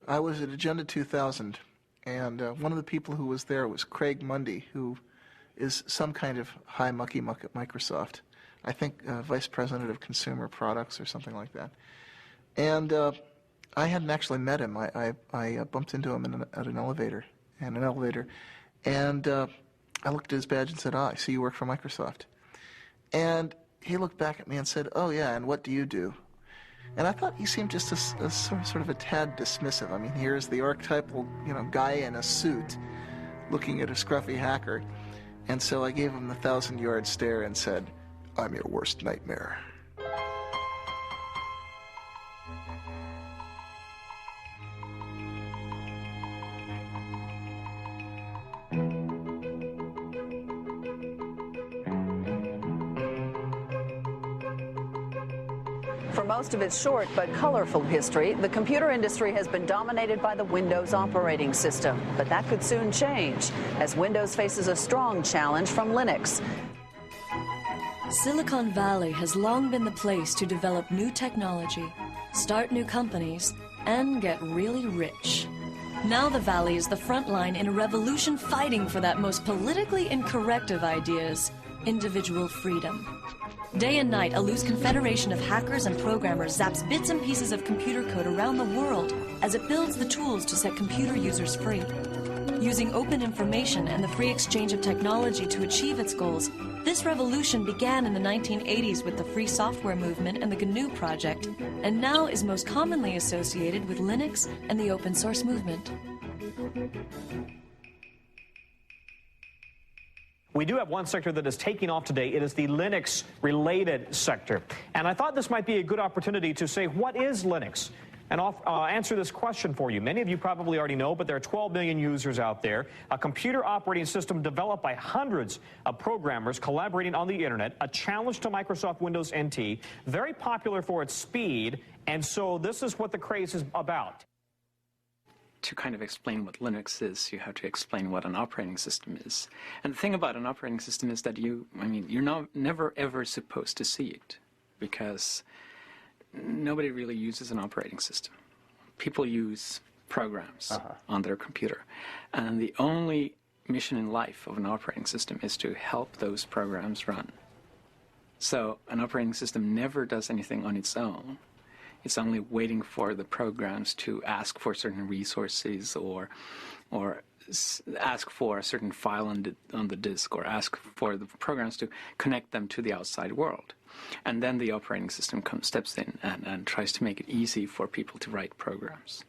I was at Agenda 2000, and one of the people who was there was Craig Mundy, who is some kind of high mucky-muck at Microsoft. I think Vice President of Consumer Products or something like that. And I hadn't actually met him. I bumped into him at an elevator, and I looked at his badge and said, "Ah, I see you work for Microsoft." And he looked back at me and said, "Oh yeah, and what do you do?" And I thought he seemed just a sort of a tad dismissive. I mean, here's the archetypal, guy in a suit looking at a scruffy hacker. And so I gave him the 1,000-yard stare and said, "I'm your worst nightmare." For most of its short but colorful history, the computer industry has been dominated by the Windows operating system. But that could soon change, as Windows faces a strong challenge from Linux. Silicon Valley has long been the place to develop new technology, start new companies, and get really rich. Now the Valley is the front line in a revolution fighting for that most politically incorrect of ideas, individual freedom. Day and night, a loose confederation of hackers and programmers zaps bits and pieces of computer code around the world as it builds the tools to set computer users free. Using open information and the free exchange of technology to achieve its goals, this revolution began in the 1980s with the free software movement and the GNU project, and now is most commonly associated with Linux and the open source movement. We do have one sector that is taking off today. It is the Linux-related sector. And I thought this might be a good opportunity to say, what is Linux? And I'll answer this question for you. Many of you probably already know, but there are 12 million users out there. A computer operating system developed by hundreds of programmers collaborating on the internet, a challenge to Microsoft Windows NT, very popular for its speed, and so this is what the craze is about. To kind of explain what Linux is, you have to explain what an operating system is. And the thing about an operating system is that you're never ever supposed to see it, because nobody really uses an operating system. People use programs on their computer, and the only mission in life of an operating system is to help those programs run. So an operating system never does anything on its own. It's only waiting for the programs to ask for certain resources, or ask for a certain file on the disk, or ask for the programs to connect them to the outside world. And then the operating system steps in and tries to make it easy for people to write programs.